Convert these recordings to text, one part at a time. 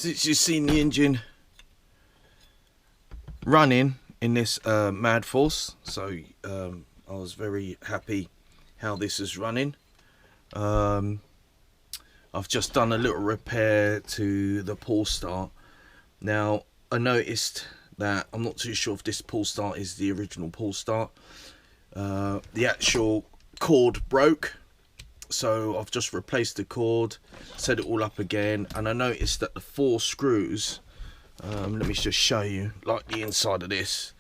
since you've seen the engine running in this Mad Force, so I was very happy how this is running. I've just done a little repair to the pull start. Now I noticed that I'm not too sure if this pull start is the original pull start. The actual cord broke, so I've just replaced the cord, set it all up again, and I noticed that the 4 screws, let me just show you like the inside of this,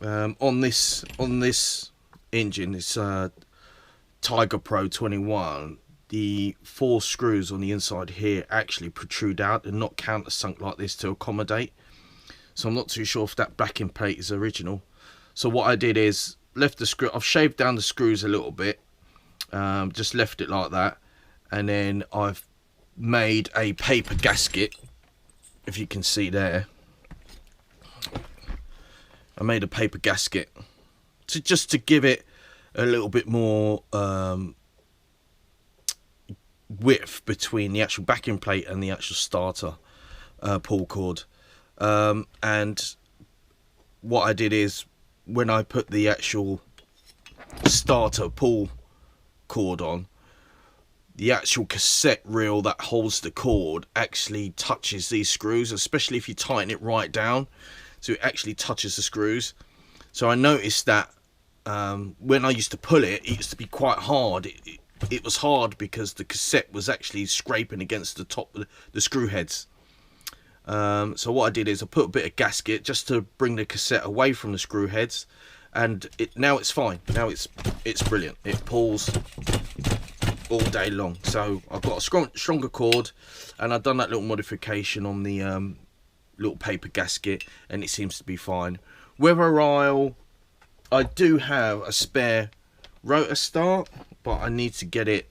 on this engine, this Tiger Pro 21, the 4 screws on the inside here actually protrude out and not countersunk like this to accommodate. So I'm not too sure if that backing plate is original. So what I did is left the screw, I've shaved down the screws a little bit, just left it like that, and then I've made a paper gasket, if you can see there. I made a paper gasket just to give it a little bit more width between the actual backing plate and the actual starter pull cord. And what I did is, when I put the actual starter pull cord on, the actual cassette reel that holds the cord actually touches these screws, especially if you tighten it right down, so it actually touches the screws. So I noticed that when I used to pull it, it used to be quite hard. It was hard because the cassette was actually scraping against the top of the screw heads. So what I did is I put a bit of gasket just to bring the cassette away from the screw heads, and now it's fine. Now it's brilliant. It pulls all day long. So I've got a stronger cord, and I've done that little modification on the little paper gasket, and it seems to be fine. Whether I do have a spare rotor start, but I need to get it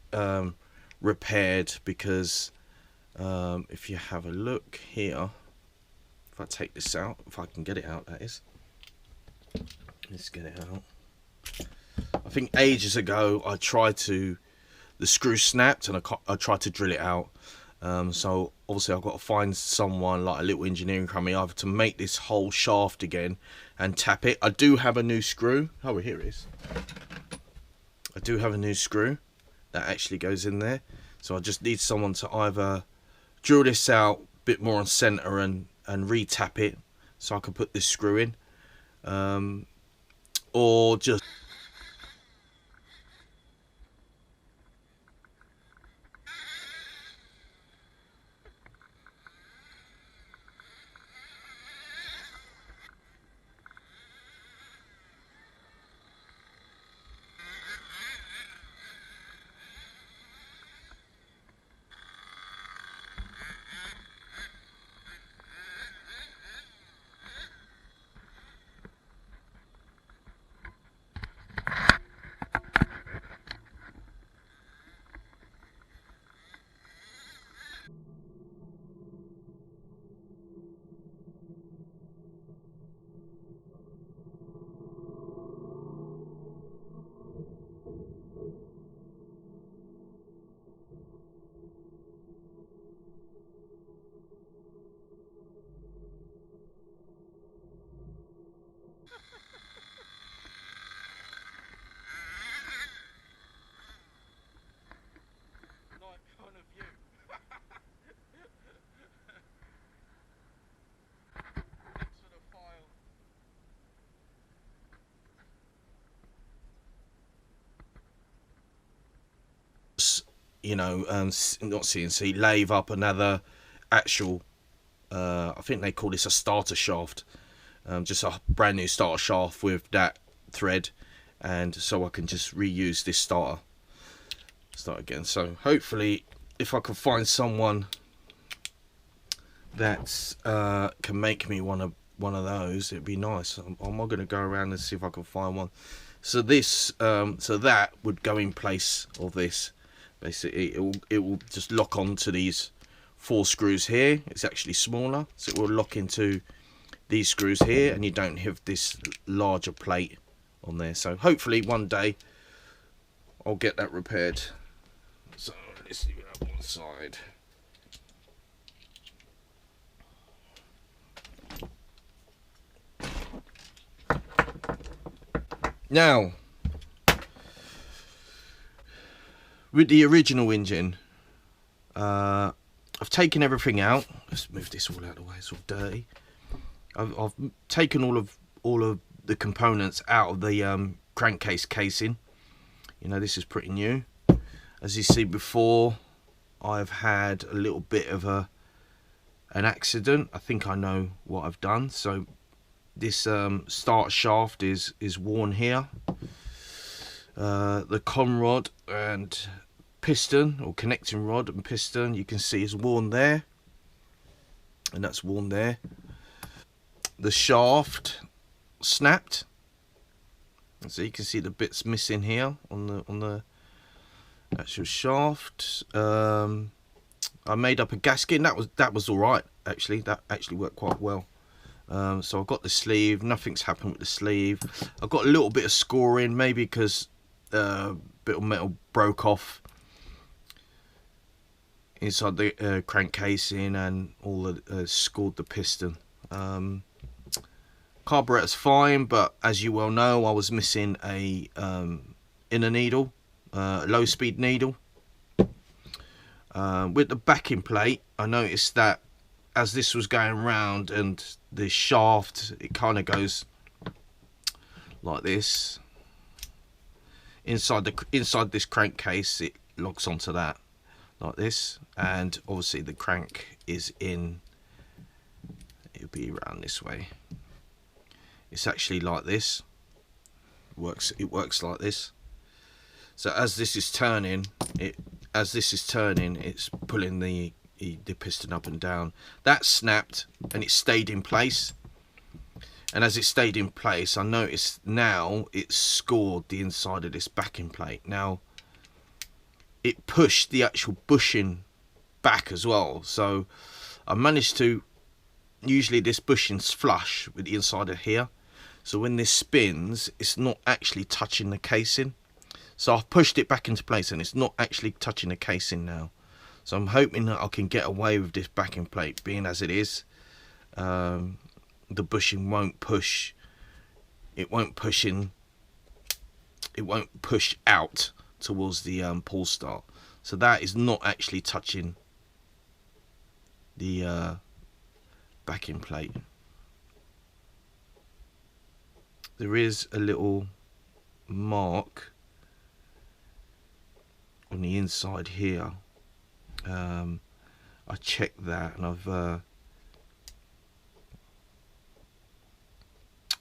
repaired, because if you have a look here, if I take this out, if I can get it out, that is. Let's get it out. I think ages ago the screw snapped, and I tried to drill it out. So obviously I've got to find someone, like a little engineering company, either to make this whole shaft again and tap it. I do have a new screw. Oh, here it is. I do have a new screw that actually goes in there. So I just need someone to either drill this out a bit more on center and re-tap it so I can put this screw in, or just not CNC, lathe up another actual, I think they call this a starter shaft, just a brand new starter shaft with that thread, and so I can just reuse this start again. So hopefully, if I can find someone that can make me one of those, it'd be nice. I'm going to go around and see if I can find one. So this, so that would go in place of this. Basically, it will just lock onto these 4 screws here. It's actually smaller, so it will lock into these screws here, and you don't have this larger plate on there. So hopefully one day I'll get that repaired. So let's leave it up one side. Now, with the original engine, I've taken everything out. Let's move this all out of the way. It's all dirty. I've taken all of the components out of the crankcase casing. You know, this is pretty new. As you see before, I've had a little bit of an accident. I think I know what I've done. So this start shaft is worn here. The con rod and piston, or connecting rod and piston, you can see is worn there, and that's worn there. The shaft snapped, so you can see the bits missing here on the actual shaft. I made up a gasket, and that was all right actually. That actually worked quite well. So I've got the sleeve. Nothing's happened with the sleeve. I've got a little bit of scoring, maybe because a bit of metal broke off inside the crank casing, and all the scored the piston. Carburetor's fine, but as you well know, I was missing a inner needle, low speed needle. With the backing plate, I noticed that as this was going round, and the shaft, it kind of goes like this. Inside this crankcase, it locks onto that like this, and obviously the crank is in. It'll be around this way. It's actually like this. It works like this. So as this is turning, it's pulling the piston up and down. That snapped, and it stayed in place. And as it stayed in place, I noticed now it's scored the inside of this backing plate. Now, it pushed the actual bushing back as well. So I managed to, usually this bushing's flush with the inside of here. So when this spins, it's not actually touching the casing. So I've pushed it back into place, and it's not actually touching the casing now. So I'm hoping that I can get away with this backing plate being as it is. The bushing won't push. It won't push in. It won't push out towards the pull start. So that is not actually touching the backing plate. There is a little mark on the inside here. I checked that, and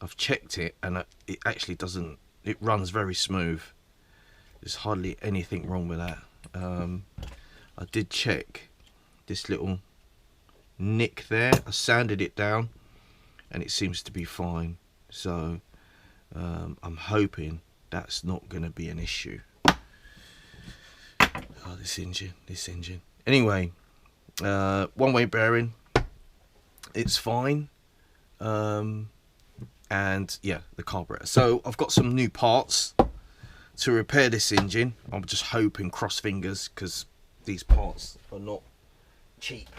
I've checked it, and it actually doesn't. It runs very smooth. There's hardly anything wrong with that. I did check this little nick there. I sanded it down, and it seems to be fine. So I'm hoping that's not going to be an issue. Oh, this engine. Anyway, one-way bearing, it's fine. And yeah, the carburetor. So I've got some new parts to repair this engine. I'm just hoping, cross fingers, because these parts are not cheap.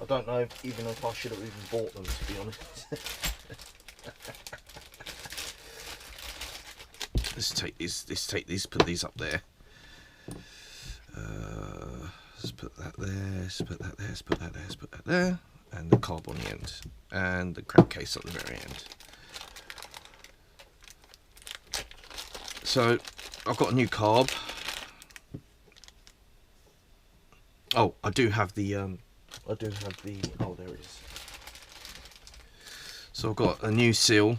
I don't know even if I should have even bought them, to be honest. Let's take these, put these up there. Let's put that there, let's put that there, let's put that there, let's put that there, and the carb on the end, and the crankcase at the very end. So I've got a new carb. Oh, I do have the oh, there it is. So I've got a new seal.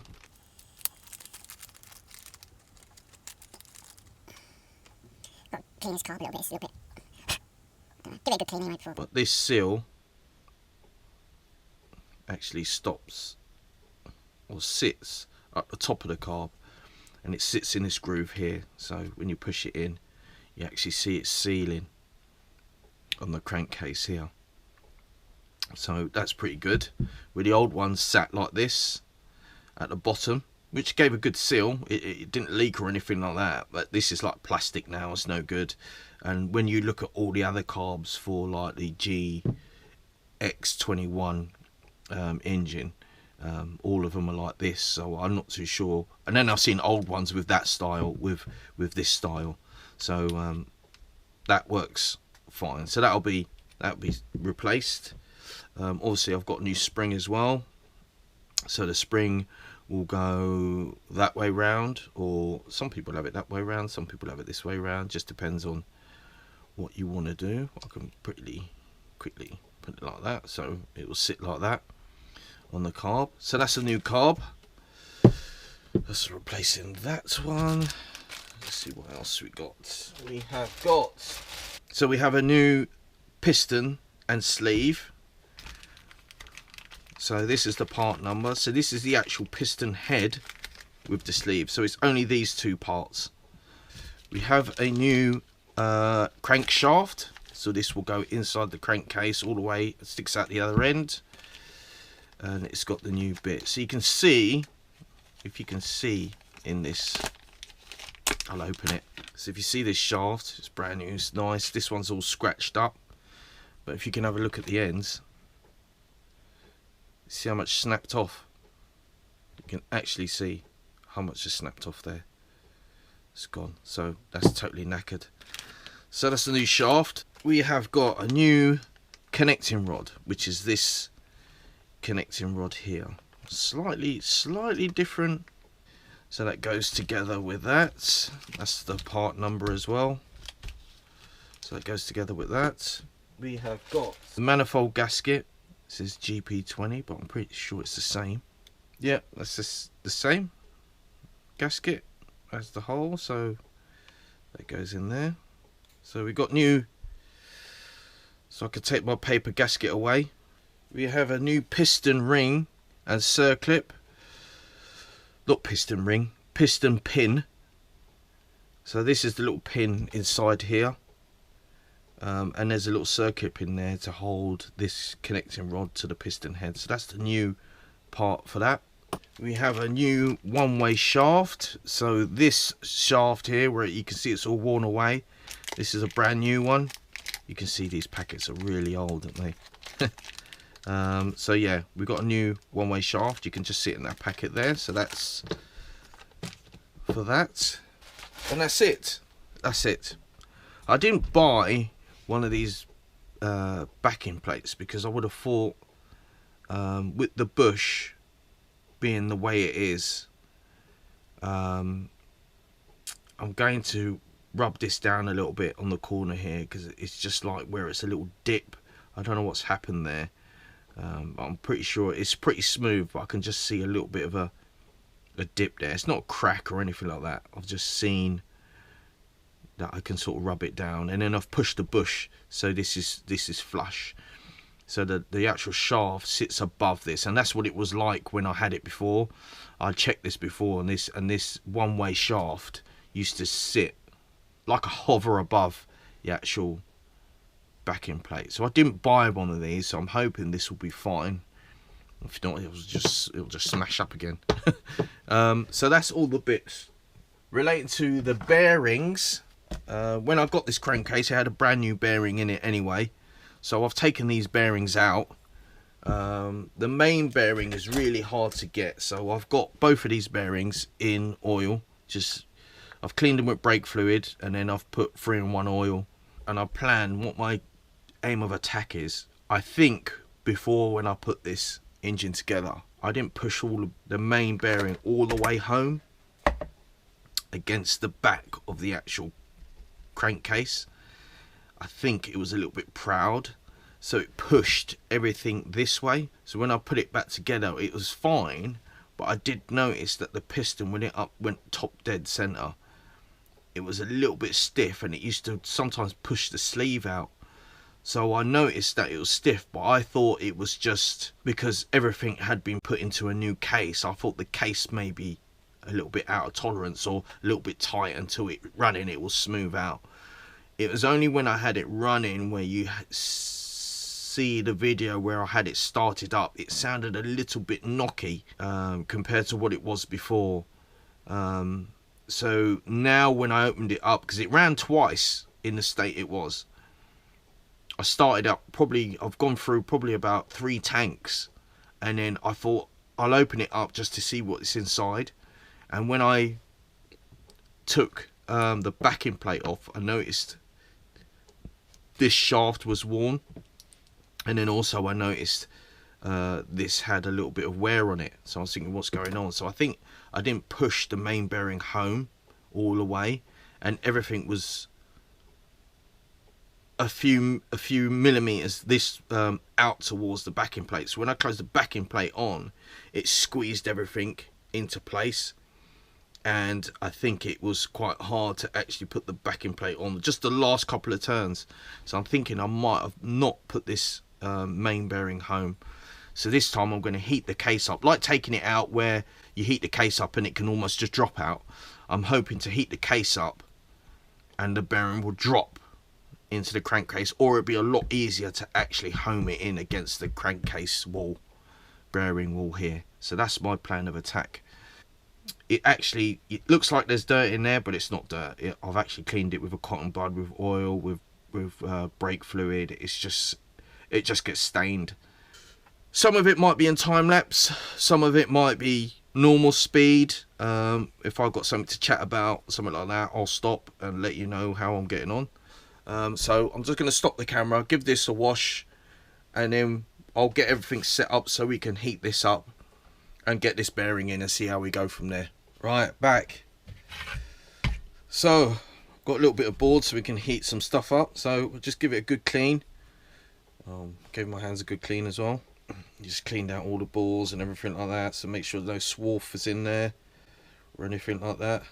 Clean this carb a little bit. Give it a good cleaning right before. But this seal actually stops or sits at the top of the carb, and it sits in this groove here. So when you push it in, you actually see it sealing on the crankcase here. So that's pretty good. Where the old one sat like this at the bottom, which gave a good seal. It didn't leak or anything like that, but this is like plastic now. It's no good. And when you look at all the other carbs for like the GX21 engine, All of them are like this, so I'm not too sure. And then I've seen old ones with that style, with this style, so that works fine. So that'll be replaced. Obviously I've got a new spring as well, so the spring will go that way round, or some people have it that way round, some people have it this way round, just depends on what you want to do. I can pretty quickly put it like that, so it will sit like that on the carb. So that's a new carb. That's replacing that one. Let's see what else we got. We have a new piston and sleeve. So this is the part number. So this is the actual piston head with the sleeve. So it's only these two parts. We have a new crankshaft. So this will go inside the crankcase all the way. It sticks out the other end. And it's got the new bit. So you can see, if you can see in this, I'll open it. So if you see this shaft, it's brand new, it's nice. This one's all scratched up. But if you can have a look at the ends, see how much snapped off. You can actually see how much is snapped off there. It's gone. So that's totally knackered. So that's the new shaft. We have got a new connecting rod, which is this connecting rod here. Slightly different. So that goes together with that. That's the part number as well. So that goes together with that. We have got the manifold gasket. This is GP20, but I'm pretty sure it's the same. Yeah, that's just the same gasket as the hole, so that goes in there. So we got new, so I could take my paper gasket away. We have a new piston ring and circlip. Not piston ring, piston pin. So this is the little pin inside here. And there's a little circuit in there to hold this connecting rod to the piston head. So that's the new part for that. We have a new one-way shaft. So this shaft here, where you can see it's all worn away, this is a brand new one. You can see these packets are really old, aren't they? So yeah, we've got a new one-way shaft. You can just see it in that packet there. So that's for that, and that's it. I didn't buy one of these backing plates because I would have thought, with the bush being the way it is, I'm going to rub this down a little bit on the corner here, because it's just like where it's a little dip. I don't know what's happened there. I'm pretty sure it's pretty smooth, but I can just see a little bit of a dip there. It's not a crack or anything like that. I've just seen that I can sort of rub it down, and then I've pushed the bush, so this is flush. So the actual shaft sits above this, and that's what it was like when I had it before. I checked this before, and this one-way shaft used to sit like a hover above the actual backing plate. So I didn't buy one of these, so I'm hoping this will be fine. If not, it'll just smash up again. So that's all the bits relating to the bearings. When I got this crankcase, it had a brand new bearing in it anyway, so I've taken these bearings out. The main bearing is really hard to get, so I've got both of these bearings in oil. I've cleaned them with brake fluid, and then I've put 3-in-1 oil, and I plan what my aim of attack is. I think before, when I put this engine together, I didn't push all of the main bearing all the way home against the back of the actual crankcase. I think it was a little bit proud, so it pushed everything this way. So when I put it back together, it was fine, but I did notice that the piston, when it went top dead center, it was a little bit stiff, and it used to sometimes push the sleeve out. So I noticed that it was stiff, but I thought it was just because everything had been put into a new case. I thought the case may be a little bit out of tolerance or a little bit tight, until it running it will smooth out. It was only when I had it running, where you see the video where I had it started up, it sounded a little bit knocky compared to what it was before. So now when I opened it up, because it ran twice in the state it was, I started up, I've gone through probably about 3 tanks, and then I thought I'll open it up just to see what's inside. And when I took the backing plate off, I noticed this shaft was worn, and then also I noticed this had a little bit of wear on it. So I was thinking, what's going on? So I think I didn't push the main bearing home all the way, and everything was a few millimeters this out towards the backing plate. So when I closed the backing plate on, it squeezed everything into place, and I think it was quite hard to actually put the backing plate on just the last couple of turns. So I'm thinking I might have not put this main bearing home. So this time I'm going to heat the case up, like taking it out where you heat the case up and it can almost just drop out. I'm hoping to heat the case up and the bearing will drop into the crankcase, or it'll be a lot easier to actually home it in against the crankcase wall, bearing wall here. So that's my plan of attack. It looks like there's dirt in there, but it's not dirt. I've actually cleaned it with a cotton bud, with oil, with brake fluid. It just gets stained. Some of it might be in time lapse, some of it might be normal speed. If I've got something to chat about, something like that, I'll stop and let you know how I'm getting on. So I'm just going to stop the camera, give this a wash, and then I'll get everything set up so we can heat this up and get this bearing in and see how we go from there. Right, back. So got a little bit of board so we can heat some stuff up. So we'll just give it a good clean. Gave my hands a good clean as well. Just cleaned out all the balls and everything like that, so make sure no swarf is in there or anything like that.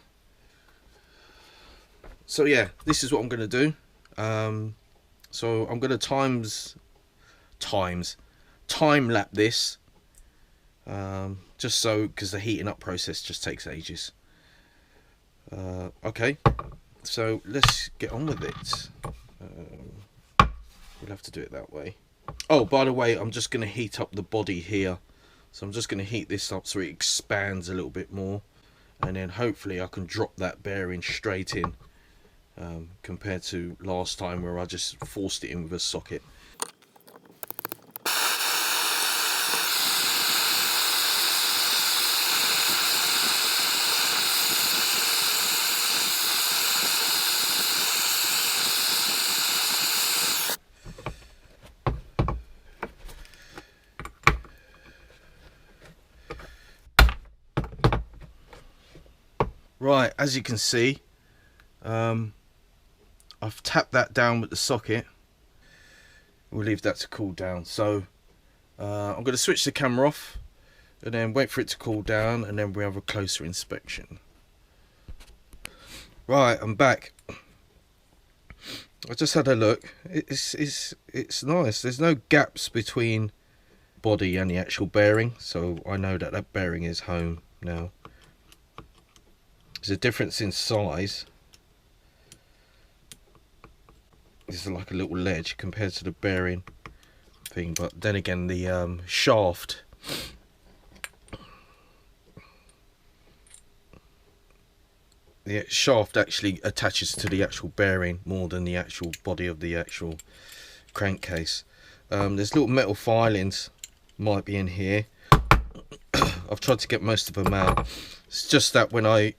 So yeah, this is what I'm going to do. So I'm going to time lap this, just so, because the heating up process just takes ages. Okay, so let's get on with it. We'll have to do it that way. Oh, by the way, I'm just going to heat up the body here. So I'm just going to heat this up so it expands a little bit more, and then hopefully I can drop that bearing straight in, compared to last time where I just forced it in with a socket. Right, as you can see, I've tapped that down with the socket. We'll leave that to cool down. So I'm going to switch the camera off and then wait for it to cool down, and then we have a closer inspection. Right, I'm back. I just had a look. It's nice. There's no gaps between body and the actual bearing, so I know that that bearing is home now. There's a difference in size. This is like a little ledge compared to the bearing thing, but then again, the shaft, actually attaches to the actual bearing more than the actual body of the actual crankcase. There's little metal filings might be in here. I've tried to get most of them out. It's just that when I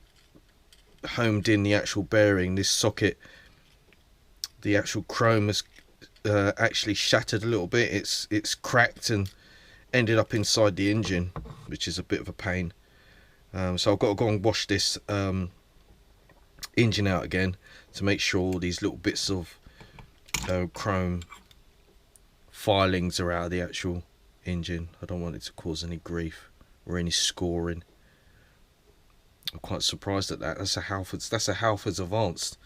homed in the actual bearing, this socket, the actual chrome has actually shattered a little bit. It's cracked and ended up inside the engine, which is a bit of a pain. So I've got to go and wash this engine out again to make sure all these little bits of chrome filings are out of the actual engine. I don't want it to cause any grief or any scoring. I'm quite surprised at that. That's a Halfords Advanced.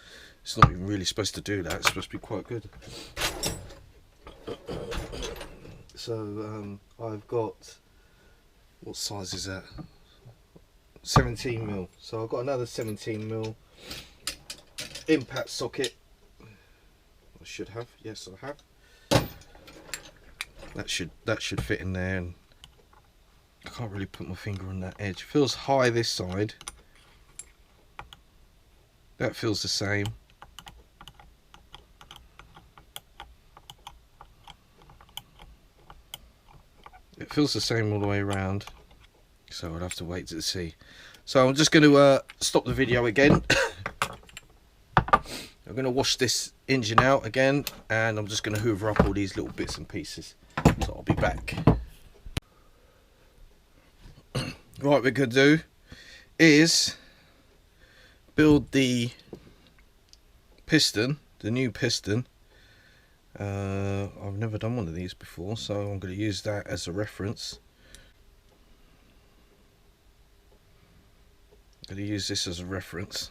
It's not even really supposed to do that. It's supposed to be quite good. So I've got, what size is that? 17mm. So I've got another 17mm impact socket. I should have. Yes, I have. That should fit in there, and I can't really put my finger on that edge. It feels high this side. That feels the same. It feels the same all the way around. So I'll have to wait to see. So I'm just going to stop the video again. I'm going to wash this engine out again, and I'm just going to hoover up all these little bits and pieces. So I'll be back. Right, what we're going to do is build the piston, the new piston. I've never done one of these before, so I'm going to use that as a reference. I'm going to use this as a reference,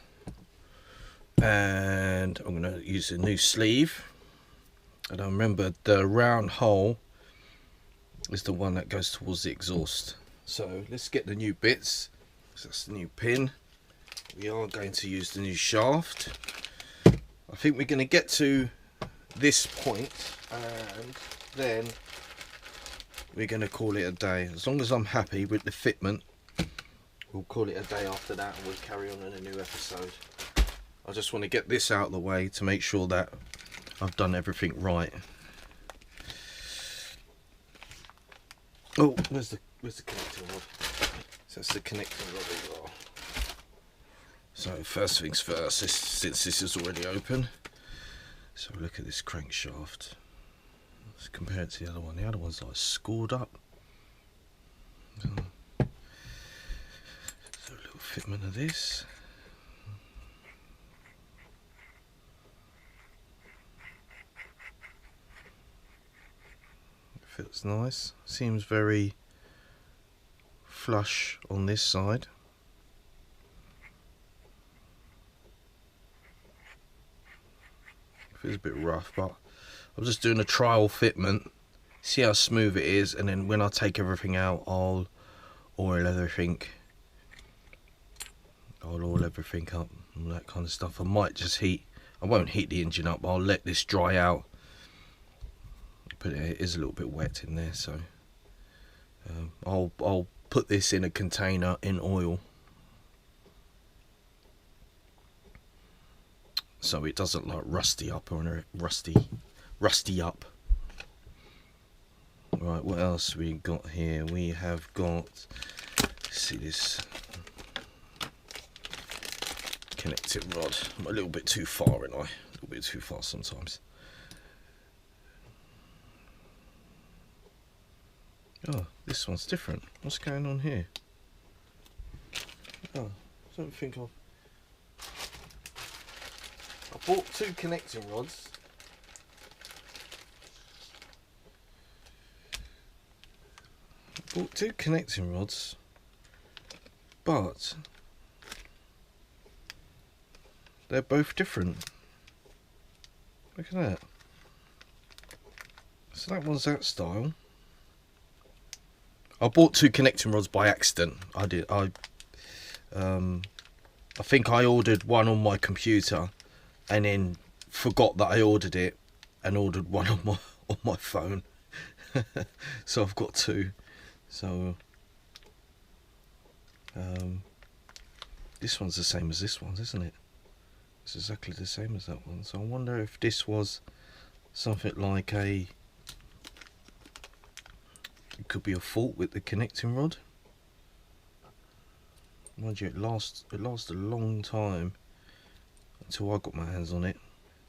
and I'm going to use a new sleeve. And I remember the round hole is the one that goes towards the exhaust. So let's get the new bits. So that's the new pin. We are going to use the new shaft. I think we're going to get to this point, and then we're going to call it a day. As long as I'm happy with the fitment, we'll call it a day after that, and we'll carry on in a new episode. I just want to get this out of the way to make sure that I've done everything right. Oh, where's the connecting rod? So that's the connecting rod as well. So first things first, since this is already open, so look at this crankshaft. Let's compare it to the other one. The other one's like scored up. So a little fitment of this. It fits nice. Seems very flush on this side. Feels a bit rough, but I'm just doing a trial fitment, see how smooth it is, and then when I take everything out, I'll oil everything. I'll oil everything up and that kind of stuff. I might just heat. I won't heat the engine up. I'll let this dry out. But it is a little bit wet in there, so I'll put this in a container in oil, so it doesn't like rusty up or rusty up. Right, what else we got here? We have got, let's see this connecting rod. I'm a little bit too far, ain't I? A little bit too far sometimes. Oh, this one's different. What's going on here? Oh, I don't think I bought two connecting rods. But they're both different. Look at that. So that one's that style. I bought two connecting rods by accident. I think I ordered one on my computer and then forgot that I ordered it, and ordered one on my phone. So I've got two. So this one's the same as this one, isn't it? It's exactly the same as that one. So I wonder if this was something like it could be a fault with the connecting rod. Mind you, it lasts a long time until I got my hands on it.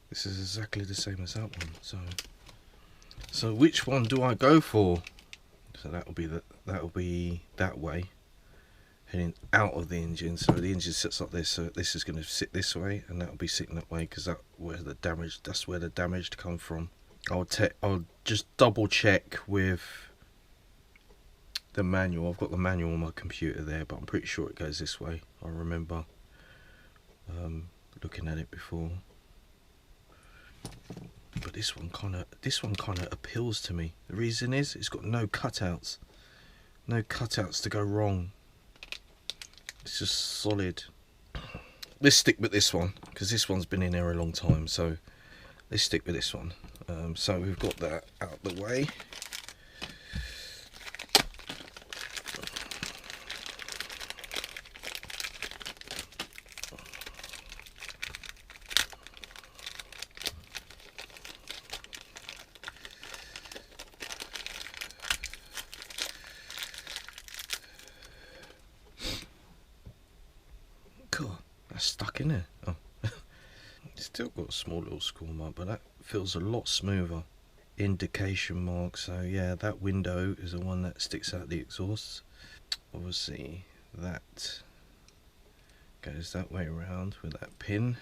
This is exactly the same as that one. So which one do I go for? So that'll be that way, heading out of the engine. So the engine sits like this. So this is going to sit this way, and that'll be sitting that way, because that's where the damage come from. I'll just double check with the manual. I've got the manual on my computer there, but I'm pretty sure it goes this way. I remember looking at it before. But this one kind of appeals to me. The reason is it's got no cutouts to go wrong. It's just solid. Let's stick with this one, because this one's been in there a long time. So let's stick with this one. So we've got that out of the way. that's stuck in there. Oh. It's still got a small little score mark, but that feels a lot smoother. Indication mark, so yeah, that window is the one that sticks out the exhaust. Obviously that goes that way around with that pin.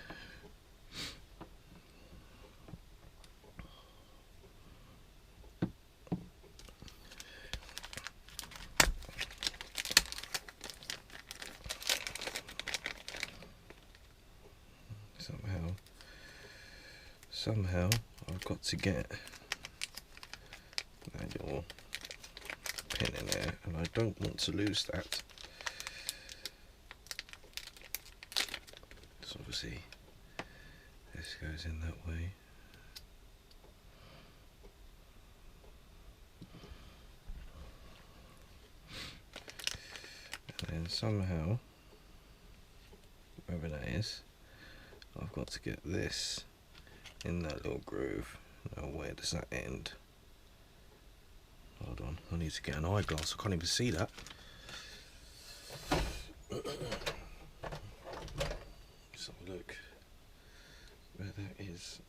Somehow I've got to get that little pin in there, and I don't want to lose that. So obviously this goes in that way. And then somehow, wherever that is, I've got to get this in that little groove. Now where does that end? Hold on, I need to get an eyeglass, I can't even see that. Let's have a look where that is.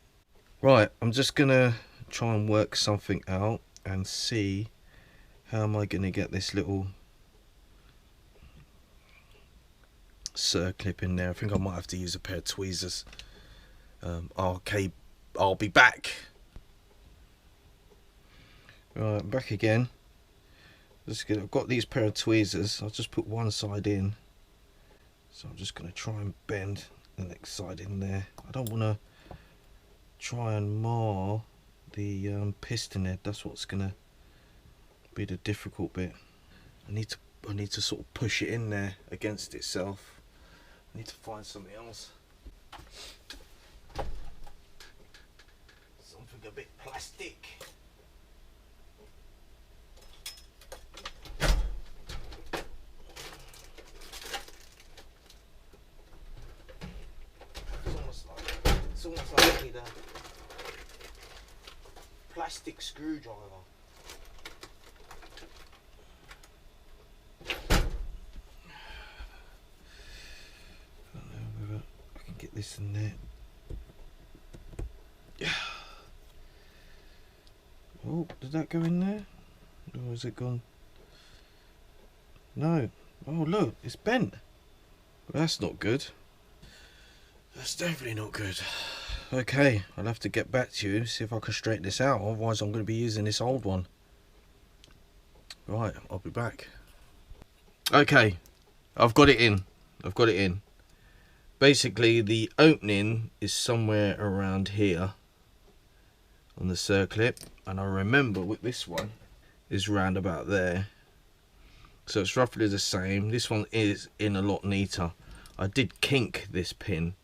Right, I'm just gonna try and work something out and see how am I gonna get this little circlip in there. I think I might have to use a pair of tweezers. Okay, I'll be back. Right, back again. I've got these pair of tweezers. I'll just put one side in. So I'm just going to try and bend the next side in there. I don't want to try and mar the piston head. That's what's going to be the difficult bit. I need to sort of push it in there against itself. I need to find something else. Something a bit plastic. It's almost like I need a plastic screwdriver. I don't know whether I can get this in there. Oh, did that go in there? Or has it gone? No. Oh, look, it's bent. Well, that's not good. That's definitely not good. Okay, I'll have to get back to you, see if I can straighten this out. Otherwise, I'm going to be using this old one. Right, I'll be back. Okay, I've got it in. I've got it in. Basically, the opening is somewhere around here on the circlip, and I remember with this one is round about there, so it's roughly the same. This one is in a lot neater. I did kink this pin,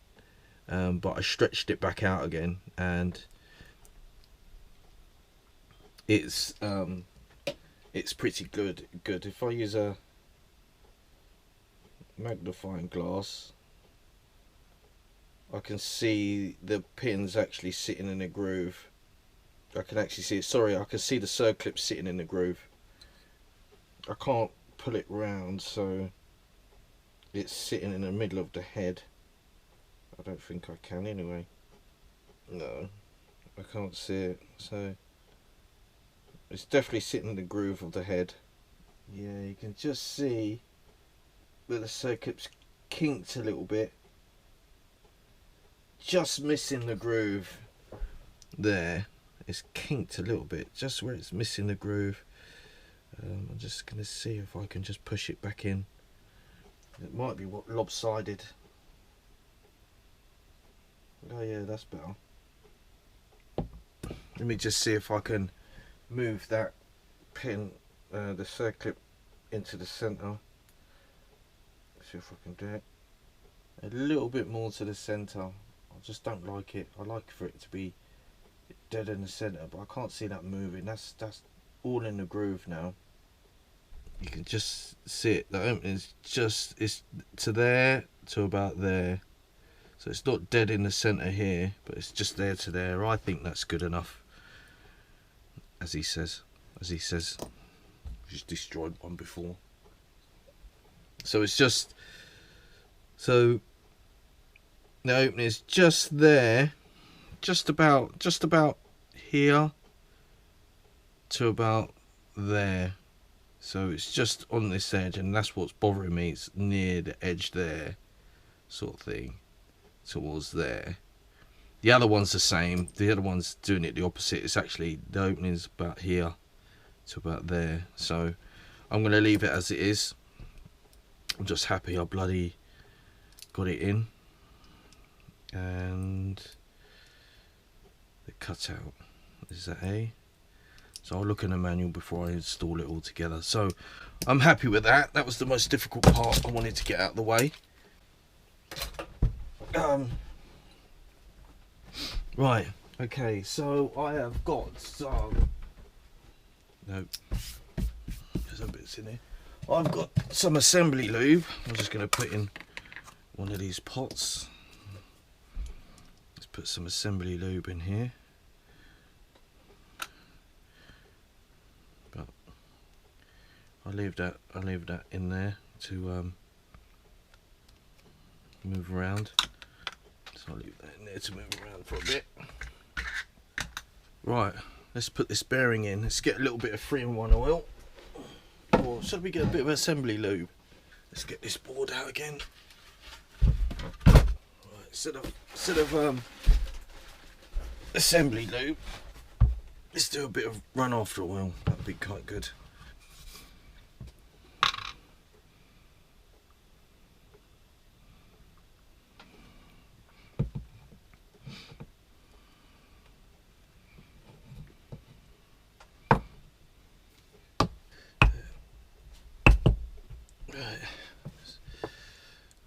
but I stretched it back out again, and it's pretty good. If I use a magnifying glass, I can see the pins actually sitting in a groove. I can actually see it. Sorry, I can see the circlip sitting in the groove. I can't pull it round, so it's sitting in the middle of the head. I don't think I can anyway. No, I can't see it. So it's definitely sitting in the groove of the head. Yeah, you can just see where the circlip's kinked a little bit. Just missing the groove there. It's kinked a little bit, just where it's missing the groove. I'm just going to see if I can just push it back in. It might be lopsided. Oh yeah, that's better. Let me just see if I can move that pin, the circlip, into the centre. See if I can do it. A little bit more to the centre. I just don't like it. I like for it to be dead in the centre, but I can't see that moving. That's all in the groove now. You can just see it. The opening is just, it's to there to about there, so it's not dead in the centre here, but it's just there to there. I think that's good enough, as he says. He's destroyed one before, so it's just, so The opening is just there, just about here to about there. So it's just on this edge, and that's what's bothering me. It's near the edge there, sort of thing, towards there. The other one's the same. The other one's doing it the opposite. It's actually, the opening's about here to about there. So I'm going to leave it as it is. I'm just happy I bloody got it in. And the cutout, is that A? So I'll look in the manual before I install it all together. So I'm happy with that. That was the most difficult part I wanted to get out of the way. Right, okay, so I have got some, no, there's some bits in here. I've got some assembly lube. I'm just going to put in one of these pots. Let's put some assembly lube in here. But I'll leave that in there to move around. So I'll leave that in there to move around for a bit. Right, let's put this bearing in. Let's get a little bit of 3-in-1 oil. Or should we get a bit of assembly lube? Let's get this board out again. Right, instead of assembly lube, let's do a bit of run after oil. That'd be quite good.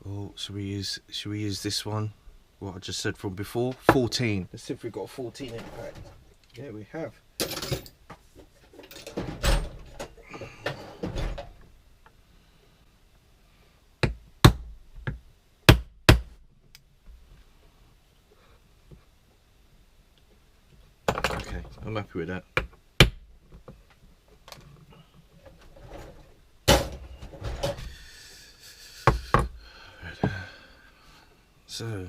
Oh, should we use this one? What I just said from before, 14. Let's see if we've got a 14 impact. Yeah, we have. Okay, I'm happy with that. So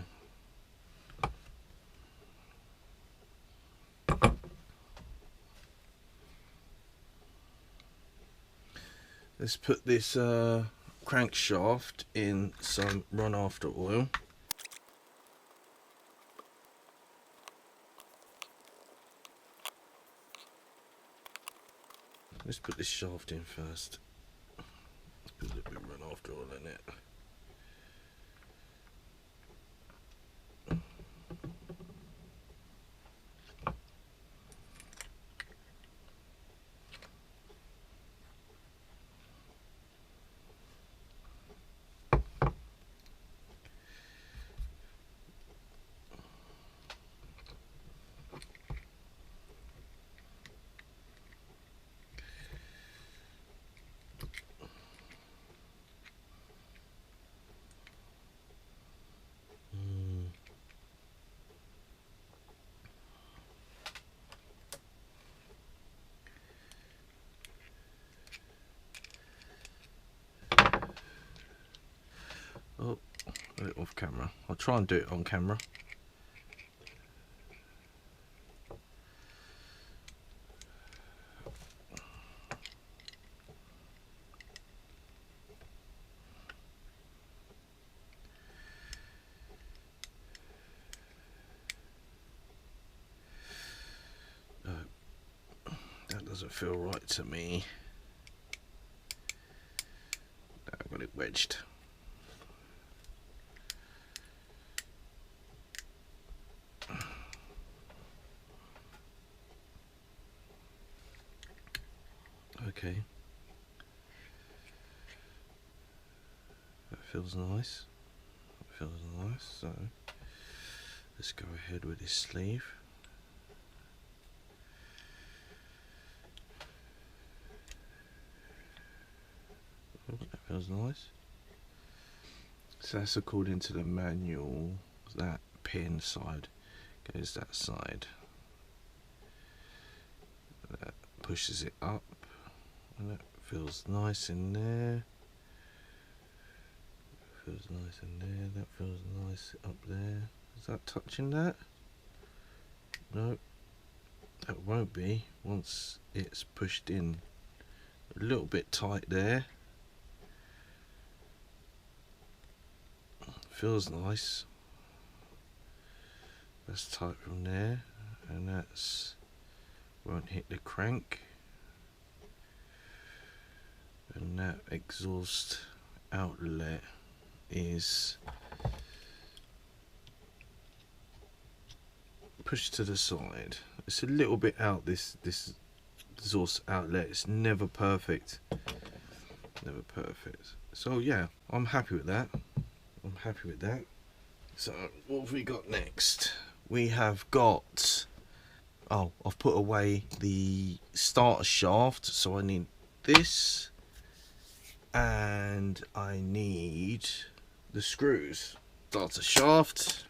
let's put this crankshaft in some run after oil. Let's put this shaft in first. Let's put a little bit of run after oil in it. Oh, a bit off camera. I'll try and do it on camera. No, that doesn't feel right to me. I've got it wedged. Okay, that feels nice. That feels nice. So let's go ahead with this sleeve. Oh, that feels nice. So that's according to the manual. That pin side goes that side. That pushes it up. And that feels nice in there. feels nice in there. That feels nice up there. Is that touching that? No, that won't be once it's pushed in. A little bit tight there. Feels nice. That's tight from there, and that's won't hit the crank. And that exhaust outlet is pushed to the side. It's a little bit out, this exhaust outlet. It's never perfect. Never perfect. So yeah, I'm happy with that. I'm happy with that. So what have we got next? We have got, oh, I've put away the starter shaft, so I need this, and I need the screws. Starter shaft.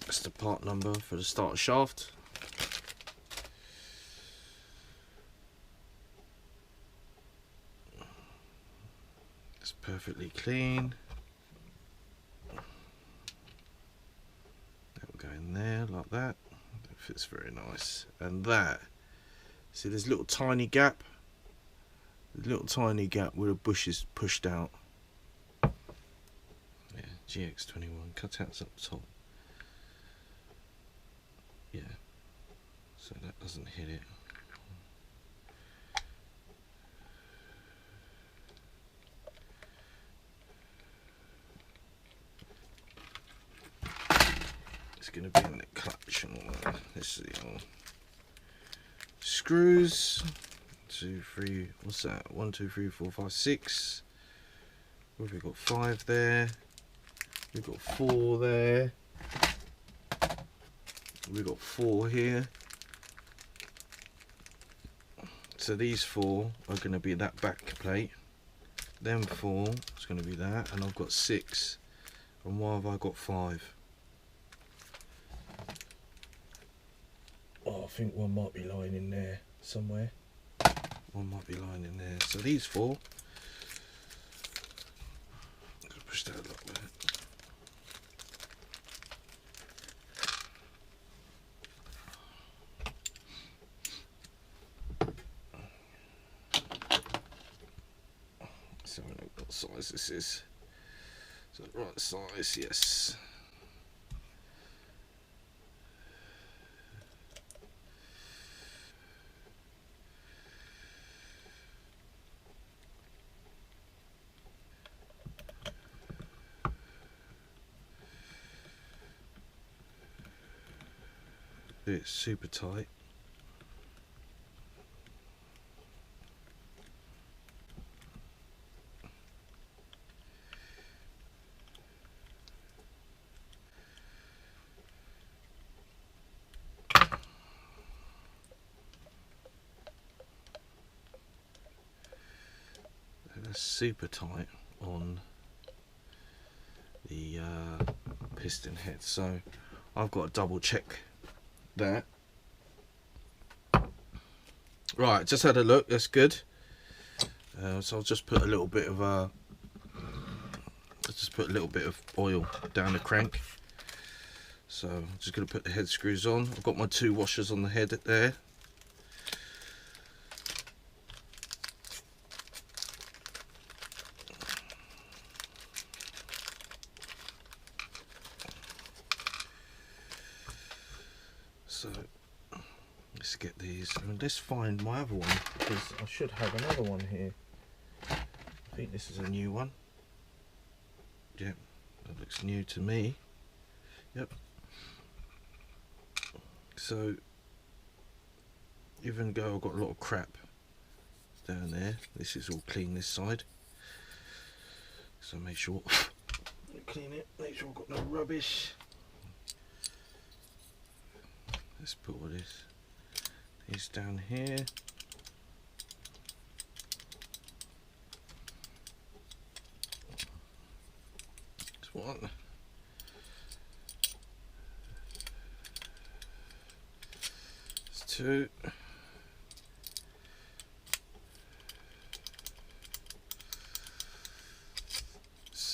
That's the part number for the starter shaft. It's perfectly clean. That will go in there like that. That fits very nice. And that, see, there's a little tiny gap. A little tiny gap where the bush is pushed out. Yeah, GX21 cutouts up top. Yeah, so that doesn't hit it. It's going to be in the clutch and all that. This is the old screws. 2, 3, what's that? 1, 2, 3, 4, 5, 6. What have we got? 5 there. We've got 4 there. We've got 4 here. So these 4 are going to be that back plate. Them 4 is going to be that, and I've got 6. And why have I got 5? Oh, I think one might be lying in there somewhere. One might be lying in there. So these 4. Let's push that a little bit. So I know what size this is. So the right size, yes. It's super tight. That's super tight on the piston head, so I've got to double check that. Right, just had a look, that's good. So I'll just put a little bit of oil down the crank. So I'm just going to put the head screws on. I've got my 2 washers on the head there. So let's get these. And let's find my other one, because I should have another one here. I think this is a new one. Yep, that looks new to me. Yep. So even though I've got a lot of crap down there, this is all clean this side. So make sure clean it, make sure I've got no rubbish. Let's put all these down here. That's one. That's 2.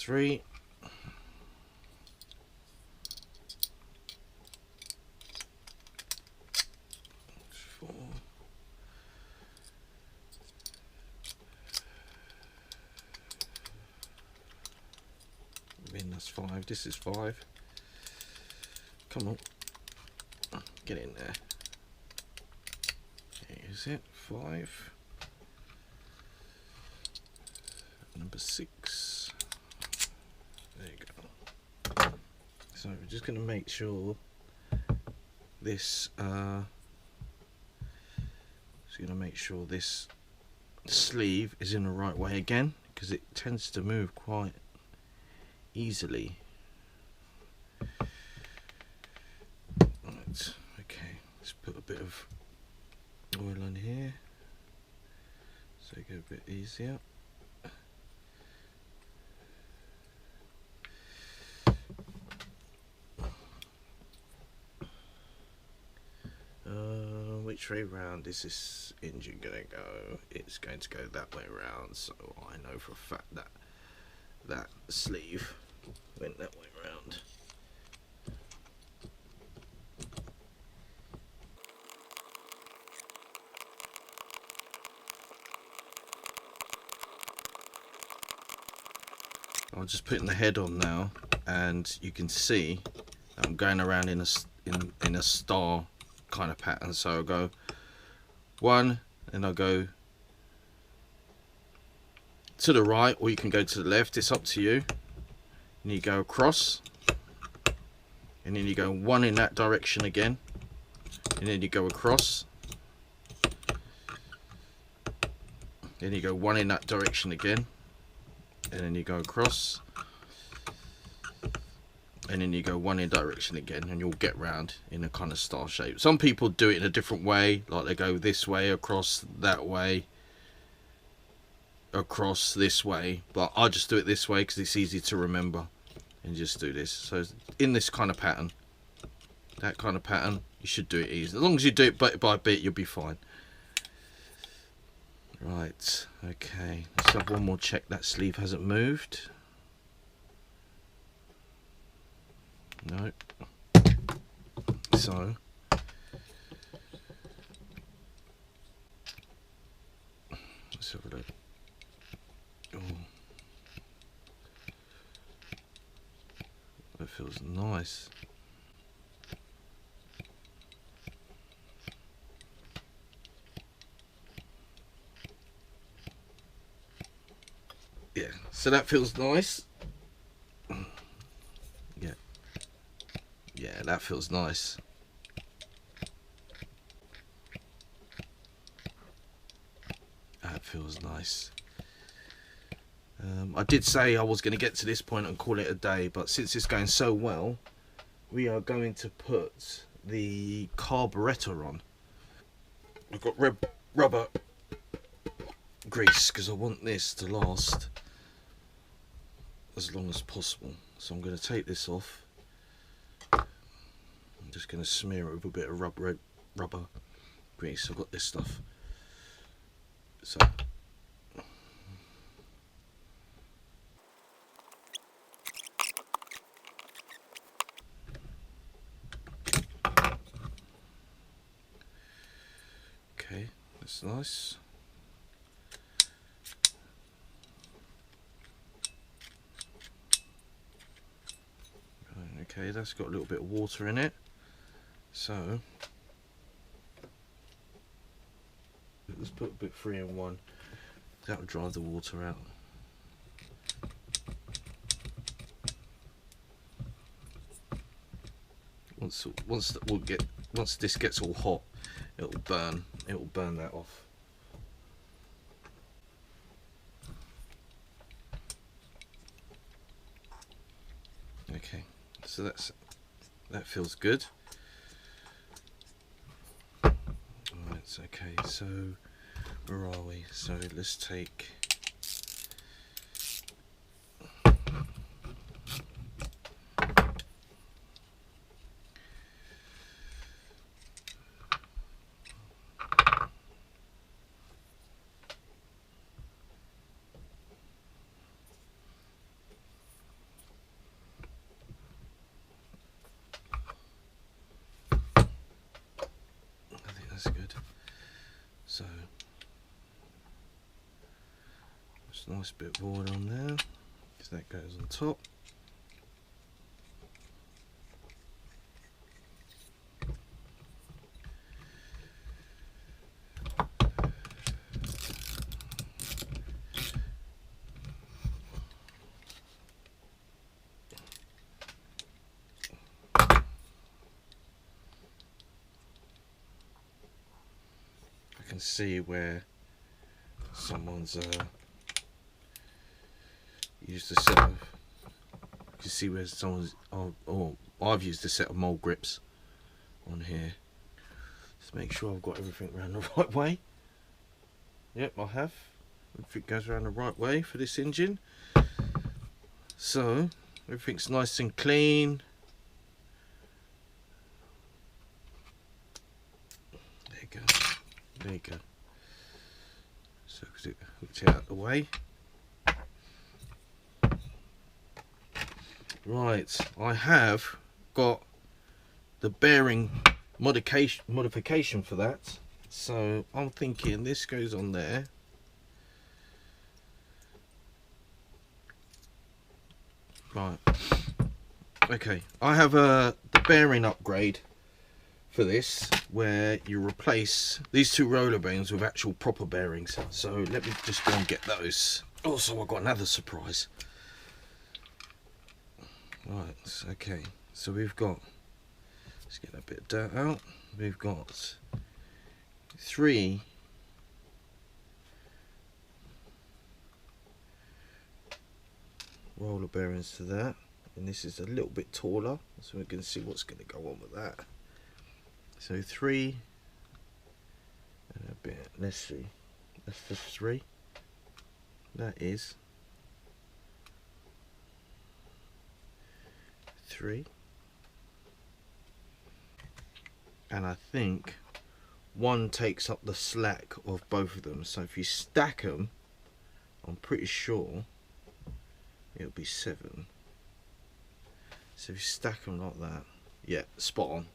3. 4. I mean, that's 5. This is 5. Come on. Get in there. Is it 5? Number 6. There you go. So we're just going to make sure this this sleeve is in the right way again, because it tends to move quite easily. Right, okay, let's put a bit of oil on here so it go a bit easier. Which way round is this engine going to go? It's going to go that way round, so I know for a fact that that sleeve went that way round. I'm just putting the head on now, and you can see I'm going around in a star kind of pattern. So I'll go 1, and I'll go to the right, or you can go to the left, it's up to you. And you go across, and then you go 1 in that direction again, and then you go across, then you go 1 in that direction again, and then you go across, and then you go 1 in direction again, and you'll get round in a kind of star shape. Some people do it in a different way, like they go this way, across that way, across this way, but I just do it this way because it's easy to remember, and just do this. So in this kind of pattern, that kind of pattern, you should do it easy. As long as you do it bit by bit, you'll be fine. Right, okay, let's have one more check that sleeve hasn't moved. No. So let's have a look. Oh, that feels nice. Yeah, so that feels nice. Yeah, that feels nice. That feels nice. I did say I was going to get to this point and call it a day, but since it's going so well, we are going to put the carburetor on. I've got rubber grease because I want this to last as long as possible. So I'm going to take this off. I'm just going to smear it with a bit of rubber grease. I've got this stuff. So okay, that's nice. Okay, that's got a little bit of water in it, so let's put a bit 3 in 1. That'll dry the water out. Once this gets all hot, it'll burn that off. Okay, so that feels good. Right, okay, so where are we? So let's take Just a nice bit of oil on there, because that goes on top. I can see where someone's used a set of, you can see where someone's, I've used a set of mold grips on here. Just make sure I've got everything around the right way. Yep, I have. Everything goes around the right way for this engine. So everything's nice and clean. There you go. There you go. So it hooked out of the way. Right, I have got the bearing modification for that. So I'm thinking this goes on there. Right. Okay, I have the bearing upgrade for this, where you replace these two roller bearings with actual proper bearings. So let me just go and get those. Also, I've got another surprise. Right, okay, so we've got, let's get a bit of dirt out. We've got 3 roller bearings to that, and this is a little bit taller, so we can see what's going to go on with that. So 3 and a bit, let's see, that's the 3, that is 3, and I think 1 takes up the slack of both of them. So if you stack them, I'm pretty sure it'll be 7. So if you stack them like that, yeah, spot on.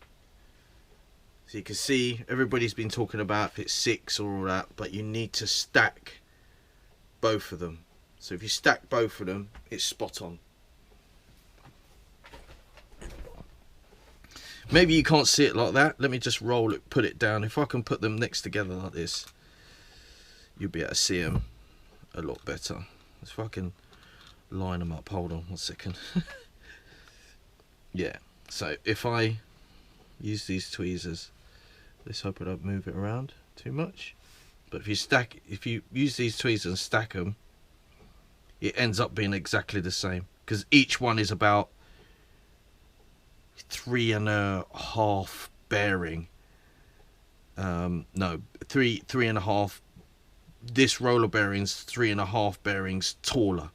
So you can see everybody's been talking about if it's 6 or all that, but you need to stack both of them. So if you stack both of them, it's spot on. Maybe you can't see it like that. Let me just roll it, put it down. If I can put them next together like this, you'll be able to see them a lot better. If I can line them up, hold on 1 second. Yeah, so if I use these tweezers, let's hope I don't move it around too much. But if you use these tweezers and stack them, it ends up being exactly the same, because each one is about 3.5 bearing. No, 3.5. This roller bearing's 3.5 bearings taller.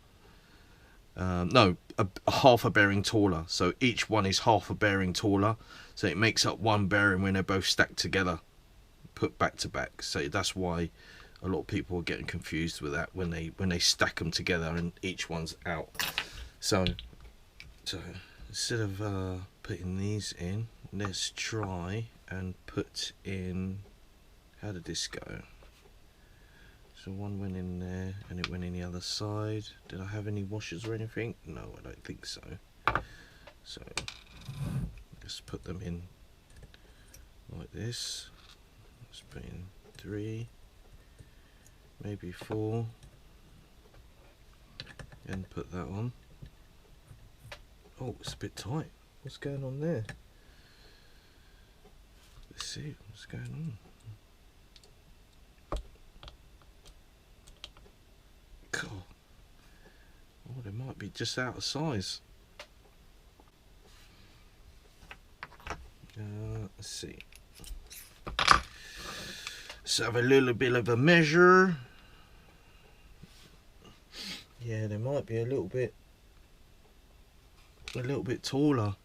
No, a half a bearing taller. So each one is half a bearing taller. So it makes up 1 bearing when they're both stacked together, put back to back. So that's why a lot of people are getting confused with that when they stack them together and each one's out. So instead of putting these in, let's try and put in, how did this go? So 1 went in there and it went in the other side. Did I have any washers or anything? No, I don't think so. So just put them in like this. Let's put in 3, maybe 4, and put that on. Oh, it's a bit tight. What's going on there? Let's see what's going on. God. Oh, they might be just out of size. Let's see. Let's have a little bit of a measure. Yeah, they might be a little bit taller,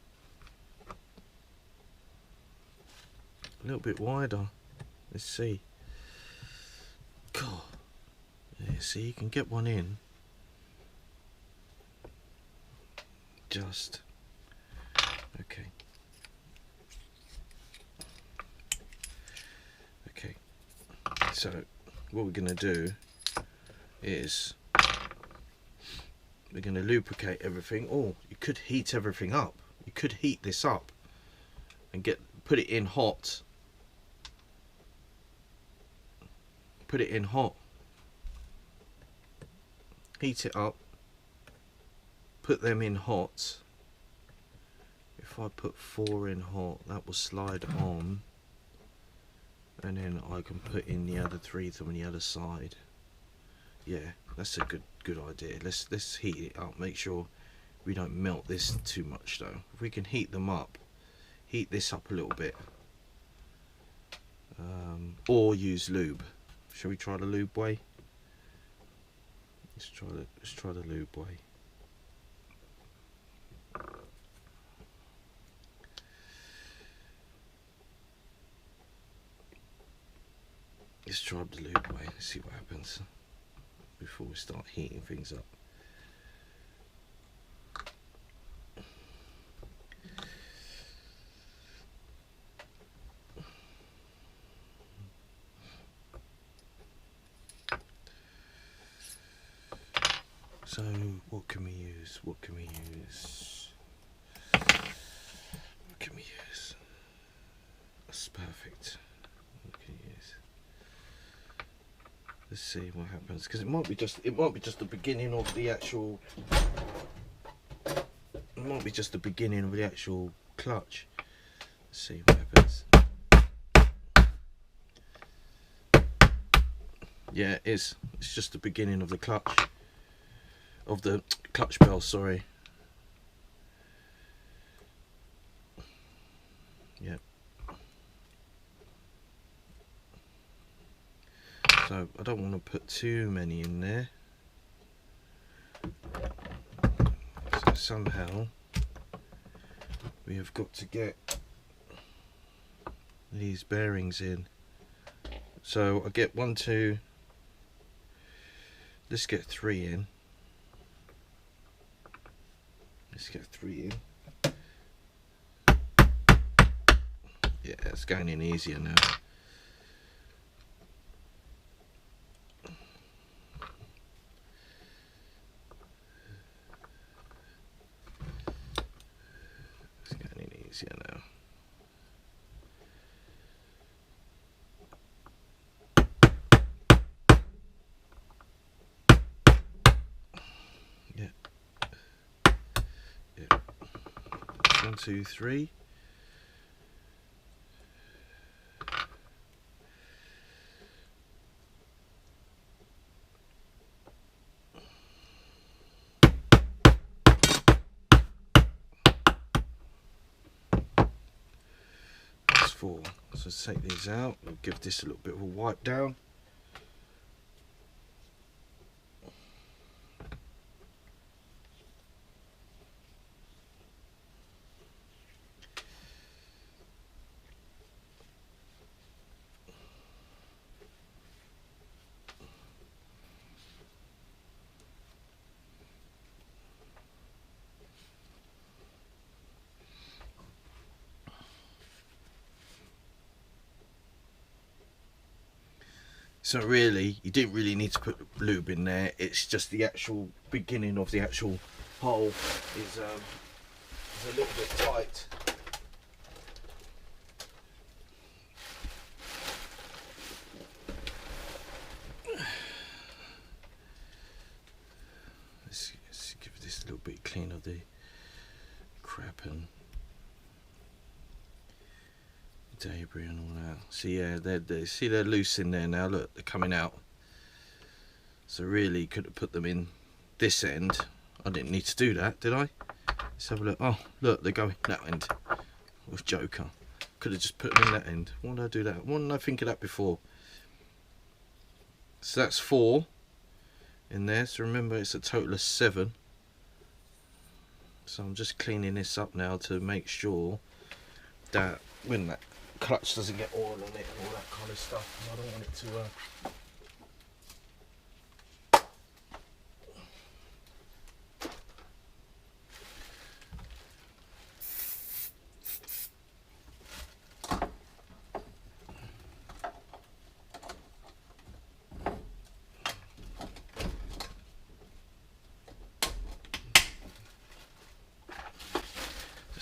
a little bit wider. Let's see. God. Yeah, see, you can get one in. Just okay. Okay. So what we're gonna do is we're going to lubricate everything. Oh, you could heat everything up. You could heat this up and put it in hot. Put it in hot. Heat it up. Put them in hot. If I put 4 in hot, that will slide on. And then I can put in the other 3 on the other side. Yeah, that's a good idea. Let's heat it up. Make sure we don't melt this too much though. If we can heat them up, heat this up a little bit, or use lube. Shall we try the lube way? Let's try the lube way. Let's try the lube way. Let's see what happens before we start heating things up. So what can we use? What can we use? What can we use? That's perfect. What can we use? Let's see what happens, because it might be just the beginning of the actual. It might be just the beginning of the actual clutch. Let's see what happens. Yeah, it is. It's just the beginning of the clutch. Of the clutch bell, sorry. Yep. So I don't want to put too many in there. So somehow we have got to get these bearings in. So I get 1, 2. Let's get 3 in. Let's get 3 in. Yeah, it's going in easier now. It's going in easier now. Yeah. Yeah. 1, 2, 3. That's 4. So let's take these out. We'll give this a little bit of a wipe down. So really, you didn't really need to put lube in there. It's just the actual beginning of the actual hole is a little bit tight. Let's give this a little bit clean of the crap and debris and all that. So yeah, they're loose in there now. Look, they're coming out. So really could have put them in this end. I didn't need to do that, did I? Let's have a look. Oh, look, they're going that end with Joker. Could have just put them in that end. Why did I do that? Why didn't I think of that before? So that's 4 in there. So remember, it's a total of 7. So I'm just cleaning this up now to make sure that when that clutch doesn't get oil on it and all that kind of stuff. I don't want it to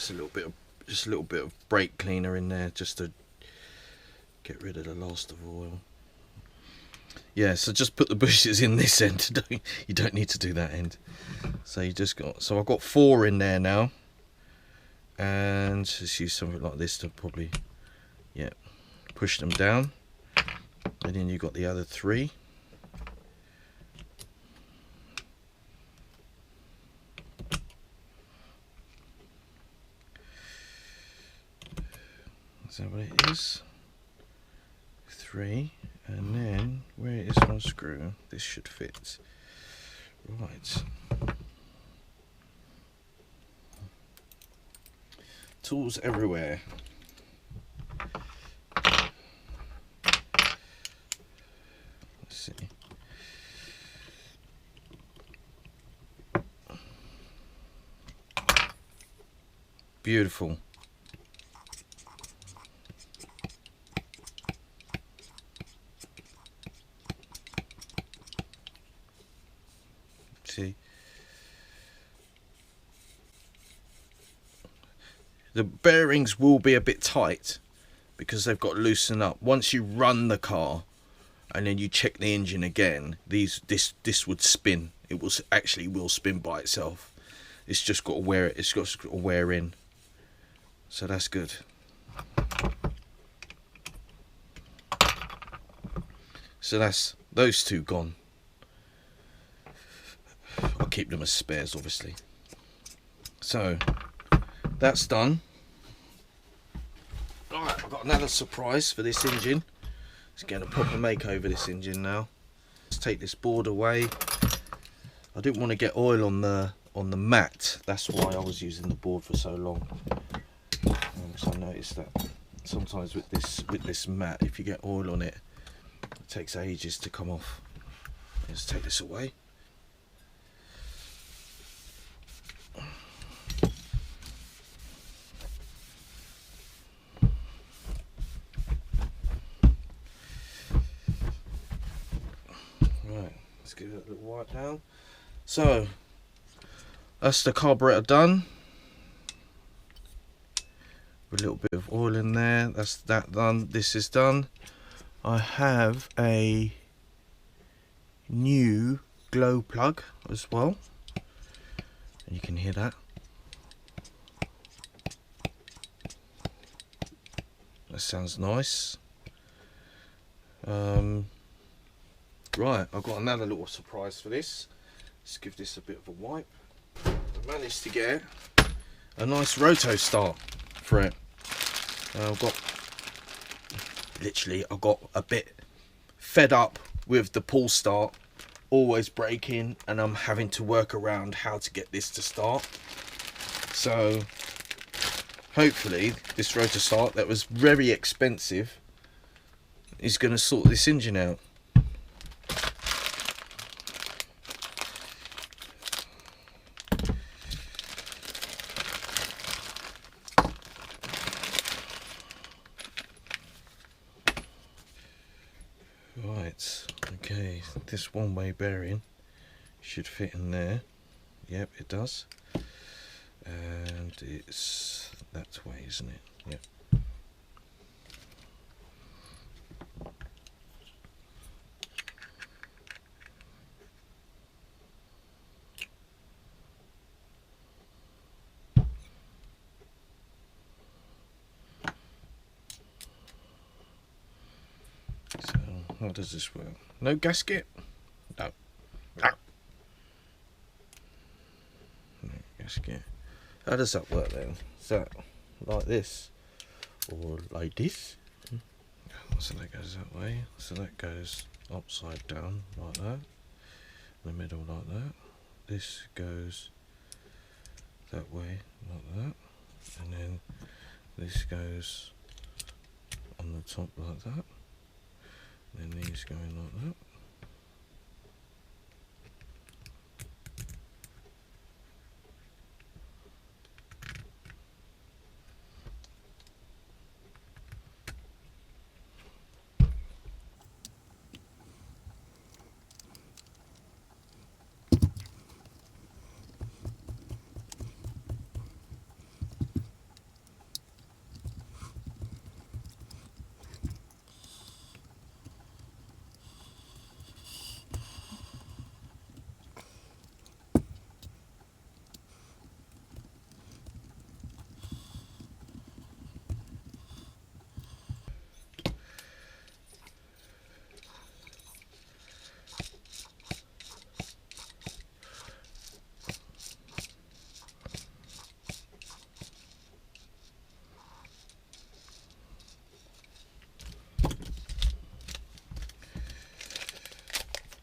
just a little bit of brake cleaner in there, just to get rid of the last of oil. Yeah, so just put the bushes in this end. You don't need to do that end. So you just got, so I've got 4 in there now, and just use something like this to probably, yeah, push them down. And then you've got the other 3. Is that what it is? 3, and then where is one screw? This should fit. Right. Tools everywhere. Let's see. Beautiful. See, the bearings will be a bit tight because they've got to loosen up. Once you run the car and then you check the engine again, this would spin. It will actually spin by itself. It's just got to wear it. It's got to wear in. So that's good. So that's those 2 gone. I'll keep them as spares, obviously. So that's done. Alright, I've got another surprise for this engine. Let's get a proper makeover this engine now. Let's take this board away. I didn't want to get oil on the mat. That's why I was using the board for so long. So I noticed that sometimes with this mat, if you get oil on it, it takes ages to come off. Let's take this away. Right, let's give it a little wipe down. So that's the carburetor done. With a little bit of oil in there. That's that done. This is done. I have a new glow plug as well, and you can hear that. That sounds nice. Right, I've got another little surprise for this. Let's give this a bit of a wipe. I managed to get a nice roto start for it. I got a bit fed up with the pull start always breaking, and I'm having to work around how to get this to start. So hopefully this rotor start that was very expensive is going to sort this engine out. Right, okay, this one-way bearing should fit in there. Yep, it does. And it's that way, isn't it? Yep. So, how does this work? No gasket? No. No. No gasket. How does that work then? Is that like this? Or like this? So that goes that way. So that goes upside down like that. In the middle like that. This goes that way like that. And then this goes on the top like that. And then these going like that.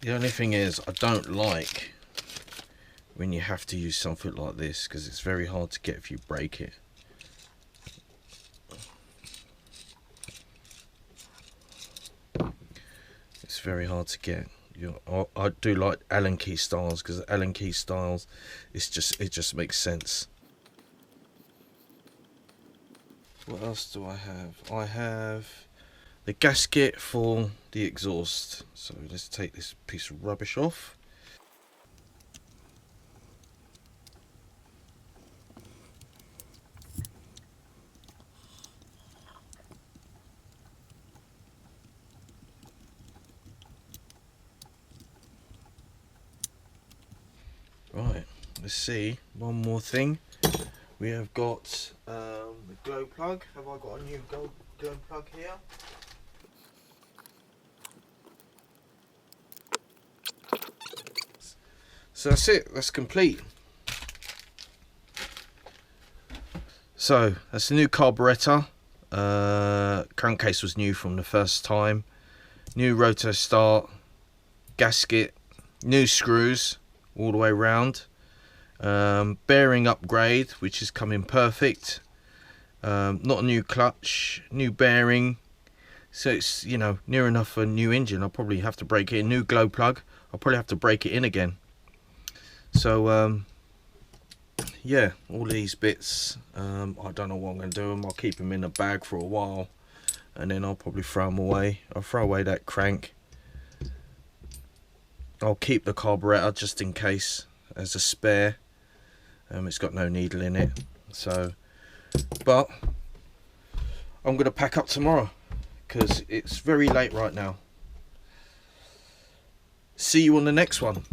The only thing is, I don't like when you have to use something like this, because it's very hard to get if you break it. It's very hard to get. I do like Allen key styles, because Allen key styles, it just makes sense. What else do I have? I have the gasket for the exhaust. So let's take this piece of rubbish off. Right, let's see, one more thing. We have got the glow plug. Have I got a new glow plug here? So that's it, that's complete. So that's the new carburettor. Crankcase was new from the first time. New roto start, gasket, new screws all the way around. Bearing upgrade, which is coming perfect. Not a new clutch, new bearing, so it's, you know, near enough for a new engine. I'll probably have to break it in. New glow plug, I'll probably have to break it in again. So yeah, all these bits, I don't know what I'm going to do them. I'll keep them in a bag for a while, and then I'll probably throw them away. I'll throw away that crank. I'll keep the carburettor just in case as a spare. It's got no needle in it, so, but I'm going to pack up tomorrow because it's very late right now. See you on the next one.